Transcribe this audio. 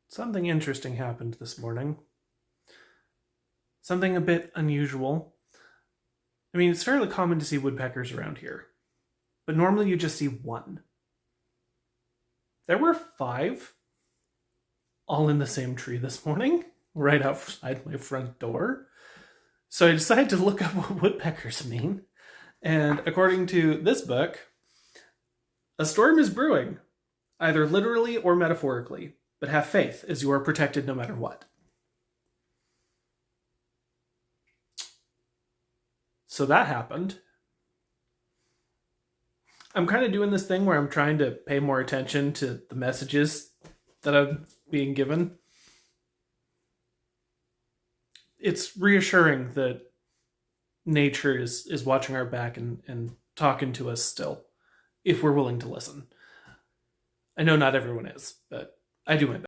Something interesting happened this morning. Something a bit unusual. I mean, it's fairly common to see woodpeckers around here, but normally you just see one. There were 5, all in the same tree this morning, right outside my front door. So I decided to look up what woodpeckers mean, and according to this book, a storm is brewing, either literally or metaphorically, but have faith, as you are protected no matter what. So that happened. I'm kind of doing this thing where I'm trying to pay more attention to the messages that I'm being given. It's reassuring that nature is watching our back and talking to us still, if we're willing to listen. I know not everyone is, but I do my best.